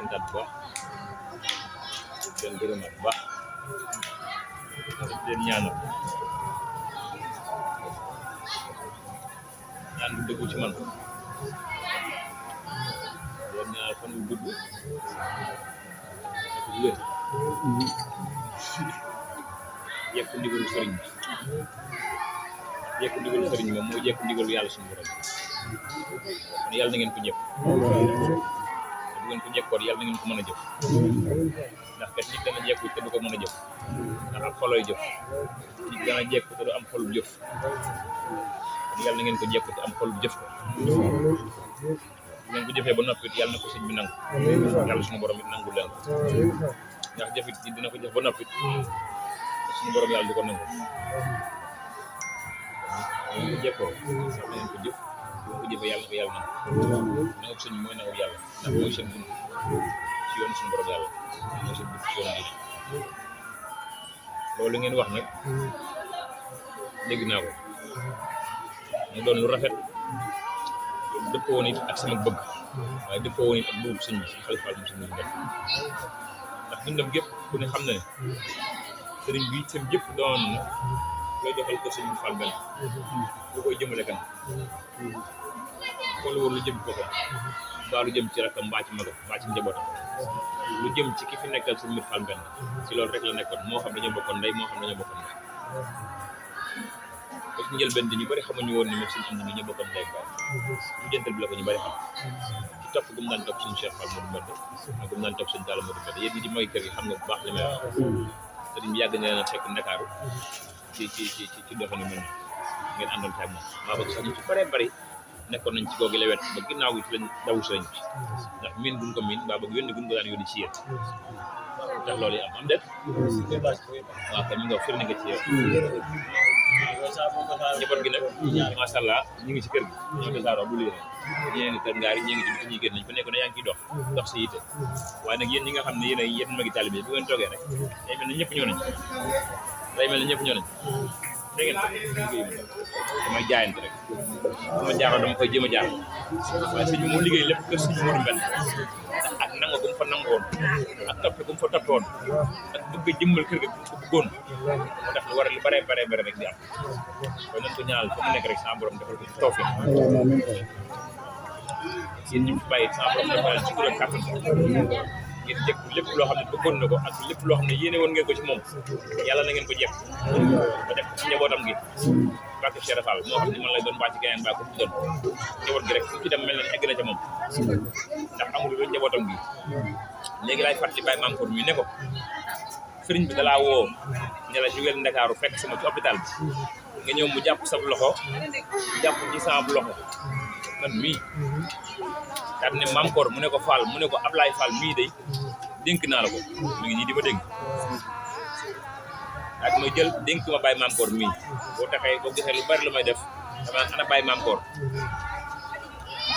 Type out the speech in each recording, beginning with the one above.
santaat bu baax leen gërëmaat bu baax leen ñaanal ñaan bu dëggu ci man leen ñaanal fan bu gudd ak wér yekk ndigalu sëriñ bi yekk ndigalu sëriñ bi moom mooy yekk ndigalu yàlla suñu borom kon yàlla na ngeen ko jëf bu ngeen ko jekkoon yàlla na ngeen ko mën a jëf ndax kat nit dana jekku te du ko mën a jëf ndax am xoloy jëf nit dana jekku te du am xolub jëf kon yàlla na ngeen ko jekku te am xolub jëf ko bu ngeen ko jëfee ba noppi yàlla na ko sëñ bi nangu yàlla suñu borom it nangu leen ko ndax jëfit ci dina ko jëf ba noppi suñu borom yàlla du ko nangu ko jekkoo yàlla na ngeen ko jëf bu ko jëfee yàlla na ko yàlla nangu sëñ bi mooy nangu yàlla ndax mooy seen bunt ci yoon suñu borom yàlla mooy seen bunt ci yoon bi loolu ngeen wax nag dégg naa ko mu doon lu rafet dëppoo woon it ak sama bëgg waaye dëppoo woon it ak bëgg sëñ bi xalifaal mu sëñ bi ndax dundam gépp ku ne xam na ne sëriñ bi seen jëpp doon na looy defal ko sëñ bi Fall Mbène lu koy jëmale kan kon lu woon lu jëm ko mbaa lu jëm ci rakkam mbaa ci magam mbaa ci njabootam lu jëm ci ki fi nekkal sëñ bi Fall Mbène ci loolu rek la nekkoon moo xam dañoo bokkoon ndey moo xam dañoo bokkoon ndey parce que njëlbeen di ñu bëri xamuñu woon ni même suñu am na ñu bokkoon ndey baay ñu jëntal bi la ko ñu bëri xam ci topp gum daan topp suñu Cheikh Fall Modou Mbène ak gum daan topp suñu Talla Modou Mbène yéen ñi di mooy kër gi xam nga bu baax li may wax sëriñ bi yàgg na leen a fekk Ndakaaru ci doxalin mel ni ngeen àndoon ci ak moom maa bëgg sax ñu ci bëree bëri nekkoon nañ ci googu la wet ba ginnaaw gi ci lañ dawu sëriñ bi ndax miin buñ ko miin mbaa bëgg yónni buñ ko daan yónni ci yéen ndax loolu yi am déet waaw kay mi nga firnde nga ci yow njaboot gi nag macha allah ñu ngi ci kër gi ñoo tasaaroo bu lii ñee ngi kër ngaar yi ñee ngi ci biti ñuy génn nañ fa nekk na yaa ngi ciy dox si yitte waaye nag yéen ñi nga xam ne yéen magi taalibe bi bu ngeen toogee rek day mel ne ñëpp ñëw nañ da ngeen damay jaayante rek dama jaaroo dama koy jéem a jaar waaye sëñ bi mu liggéey lépp kër sëñ Modou Mbène ak nangu gu mu fa nangoon ak toppe gu mu fa toppoon ak bëgg a jëmmal kër ga gu mu ko bëggoon moo tax lu war a lu bare rek di am kon nañ ko ñaanal fa mu nekk rek sa borom defal ko ci tawfeex yéen ñi fi bàyyi sa borom defal ci kuréel kàttan ngeen jekk lépp loo xam ne bëggoon na ko ak lépp loo xam ne yéene woon ngeen ko ci moom yàlla na ngeen ko jekk ba def ci njabootam gi barke Cheikh Fall moo xam ne man lay doon baa ci gayeen baa ko ci doon njaboot gi rek fu ci dem mel na egg na ca moom ndax amul lu njabootam gi léegi laay fàttali Baye Mankour mi ne ko sëriñ bi dalaa woo ne la jógeel Ndakaaru fekk sama ci hôpital bi nga ñëw mu jàpp sa loxo jàpp ci sama loxo man mii daal ne Mankour mu ne ko Fall mu ne ko Ablaye Fall mii day dénk naa la ko mi ngi nii di ma dénk ak ma jël dénk ma Baye Mankour mii boo taxee boo gisee lu bari lu may def dama ana Baye Mankour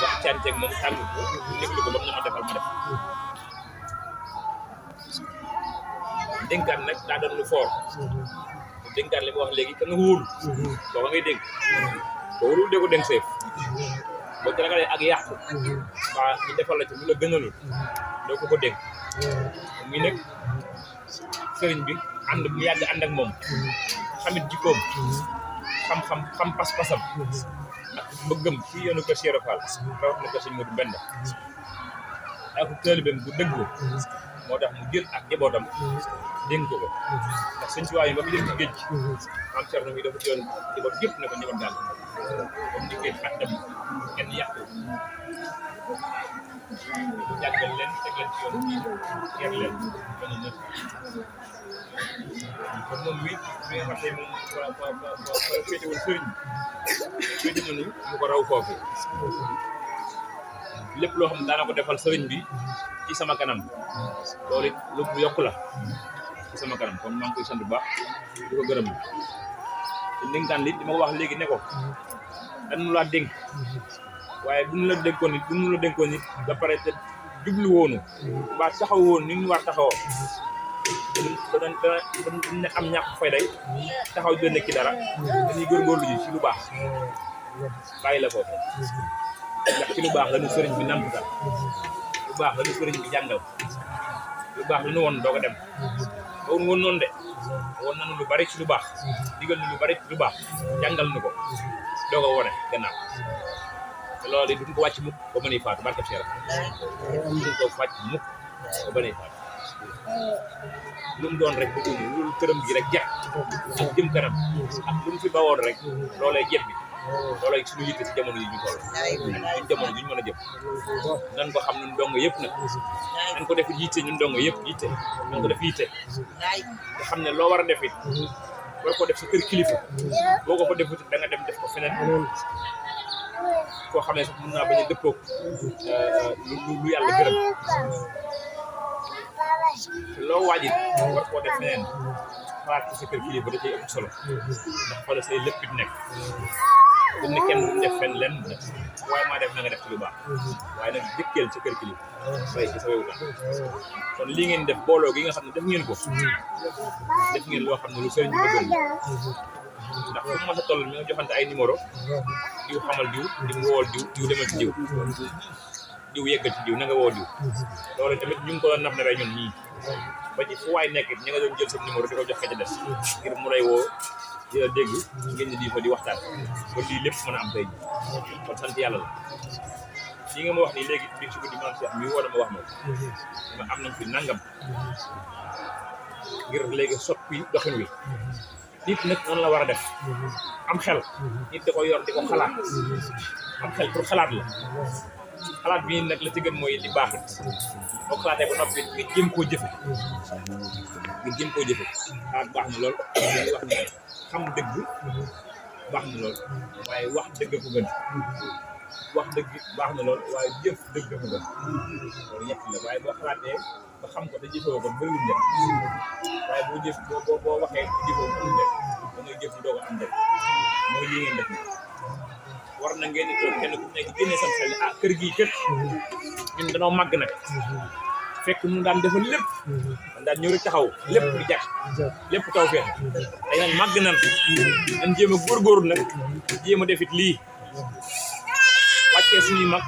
wax canteeg moom tàgg ko déglu ko ba mu ne ma defal ma def dénkaat nag daa doon lu fort dénkaat li ma wax léegi ka nga wóolu boo ngay dénk boo wóolu dee ko dénk seef boo ci ragalee ak yàqu waa ñu defal la ci lu la gënalul doo ko dénk muy nekk sëriñ bi ànd bu yàgg ànd ak moom xamit jikkoom xam pas-pasam ak bëggam ci yoonu kër Cheikh Fall rawat na ko sëñ Modou Mbène ak taalibeem bu dëggu moo tax mu jël ak njabootam dénk ko ndax sëñ Tuubaa yi ba mu dem ci géej maam Cerno mi dafa jël njaboot yëpp ne ko njaboot daal comme ni géej ak dem kenn yàqu jàngal leen teg leen ci yoon bi yar leen gën a nëb kon moom mi nga xam ne moom féetewul sëriñ féete nañu mu ko raw foofu lépp loo xam ne daana ko defal sëriñ bi ci sama kanam loolu it lu yokk la ci sama kanam kon maa ngi koy sant bu baax di ko gërëm te ndénkaan li ma ko wax léegi ne ko dañu laa dénk waaye duñu la dénkoon nit ba pare te jublu woonu mbaa taxaw woon ni ñu war taxawoo dana am ñàkk fay day taxaw di nekk ci dara dañuy góorgóorlu ji ci lu baax bàyyi la foofu ndax ci lu baax la ñu sëriñ bi namputal lu baax la ñu sëriñ bi jàngal lu baax la ñu woon doog a dem bawun woon noonu de woon nañu lu bari ci lu baax digal ñu lu bari ci lu baax jàngal nu ko doog a wone gannaaw te loolu duñ ko wàcc mukk ba mënay faatu barke Cheikh duñ ko wàcc mukk ba mënay faatu lu mu doon rek bëgguñu loolu këram gi rek jeex ak jëm kanam ak lu mu fi bawoon rek loolay jet bi loolay suñu yitte ci jamono yi ñu toll ñun jamono yi ñu mën a jëm nan ko xam ñun dong yëpp nag nan ko def yitte ñun dong yëpp yitte nan ko def yitte nga xam ne loo war a def it war ko def sa kër kilifa boo ko fa defut da nga dem def ko feneen koo xam ne sax mën naa bañ a dëppoog lu yàlla gërëm loo waajit war koo def feneen xalaat ci sa kër kilifa da cay ëpp solo ndax fa la say lépp it nekk duñ ne kenn duñ def fenn lenn waaye maa def na nga def ci lu baax waaye nag dëkkeel ci kër kilifa bay ci sa wewuta kon lii ngeen def booloo gi nga xam ne def ngeen ko def ngeen loo xam ne lu sëriñ bi bëggoon ndax fu mu mos a toll mi nga joxante ay numéro diw xamal diw di nga wool diw demal ci diw yeggal ci diw na nga woo diw loolu tamit ñu ngi ko doon naf na ñun ñii ba ci fu waay nekk ñi nga doon jël sa numéro di ko jox ka ca des ngir mu lay woo di la dégg ngeen di fa di waxtaan ba lii lépp mën a am tey ji kon sant yàlla la lii nga ma wax nii léegi bi ci guddi man si mi woo na ma wax ma am nañ fi nangam ngir léegi soppi doxin wi nit nag noonu la war a def am xel nit da ko yor di ko xalaat am xel pour xalaat la xalaat bi nag la ci gën mooy li baax it boo xalaatee ba noppi nga jéem koo jëfe xalaat baax na lool li wax ne xam dëgg baax na lool waaye wax dëgg ko gën wax dëgg baax na lool waaye jëf dëgg ko gën loolu ñett la waaye boo xalaatee ba xam ko te jëfewoo ko bëriwul njëriñ waaye boo jëf boo waxee te jëfewoo ko njëriñ da ngay jëf doo ko am njëriñ mooy lii ngeen def ni war na ngeen di toog kenn ku nekk génne sam xel ah kër gii kër ñun danoo màgg nag fekk ñu daan defal lépp man daan ñëw rek taxaw lépp di jàkk lépp taw feex day nag màgg nan dañ jéem a góorgóorlu nag jéem a defit lii wàccee suñuy mag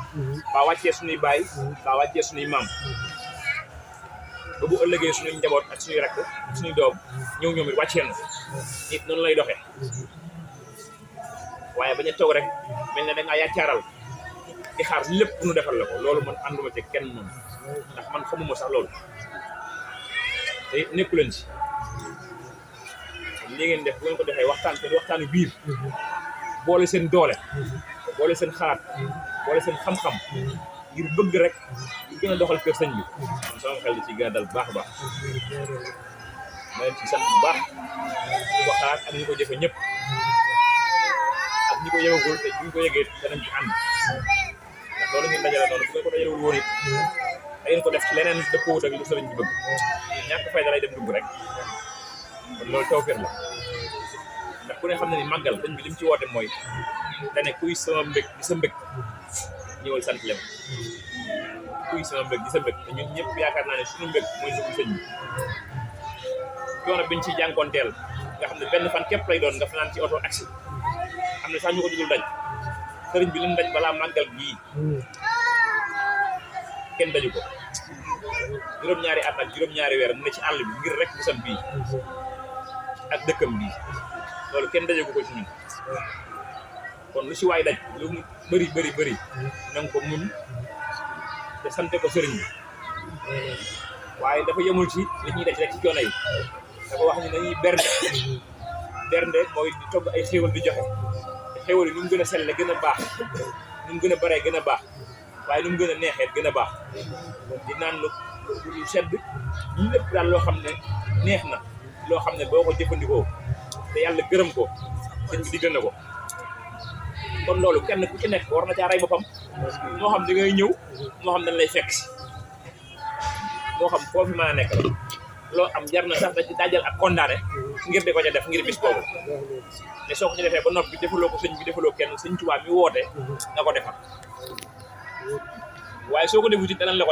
baa wàccee suñuy baay baa wàccee suñuy maam ba bu ëllëgee suñuy njaboot ak suñuy rakk suñuy doom ñëw ñoom it wàccee na nit noonu lay doxee waaye bañ a toog rek mel ne da ngaa yaacaaral di xaar lépp nu defal la ko loolu man ànduma ci kenn moom ndax man xamuma sax loolu te nekku leen ci li ngeen def bu ngeen ko defee waxtaan te waxtaanu biir boole seen doole boole seen xalaat boole seen xam-xam ngir bëgg rek ñu gën a doxal kër sëñ bi man sama xel di ci gën a dal bu baax a baax ma leen ci sant bu baax ñu ko xalaat ak ñu ko jëfe ñëpp ak ñi ko yëgagul te ñu ko yëgee danañ ci ànd ndax loolu ngeen dajale noonu bu ngeen ko dajalewul woon it da ngeen ko def ci leneen dëppoowut ak lu sëriñ bi bëgg ñàkk fay da lay dem dugg rek kon loolu tawfeex la ndax ku ne xam ne ni màggal sëñ bi li mu ci woote mooy dane kuy sama mbég di sa mbég ñëwal sant lem kuy sama mbég di sa mbég te ñun ñëpp yaakaar naa ne suñu mbég mooy suñu sëñ bi coono biñ ci jànkoonteel nga xam ne benn fan képp lay doon nga fanaan ci oto aksi am na sax ñu ko dudul daj sëriñ bi lim daj balaa màggal gii kenn daju ko juróom-ñaari at ak juróom-ñaari weer mu ne ci àll bi ngir rek bisam bii ak dëkkam bii loolu kenn dajagu ko ci ñun kon lu ci waay daj lu mu bëri na nga ko mun te sante ko sëriñ bi waaye dafa yemul ci li ñuy daj rek ci coono yi dafa wax ni nañuy bernde mooy di togg ay xéewal di joxe te xéewal yi nu mu gën a selle gën a baax nu mu gën a baree gën a baax waaye nu mu gën a neexee gën a baax di naan lu sedd lépp daal loo xam ne neex na loo xam ne boo ko jëfandikoo te yàlla gërëm ko sëñ bi diggal na ko kon loolu kenn ku ci nekk war na caa rey boppam moo xam da ngay ñëw moo xam dañ lay fekk si moo xam foo fi mën a nekk la loo am jar na sax da ci dajal ak condamné ngir di ko ca def ngir bis boobu te soo ko ci defee ba noppi defaloo ko sëñ bi defaloo kenn sëñ Tuubaa mi woote nga ko defal waaye soo ko defu ci danañ la ko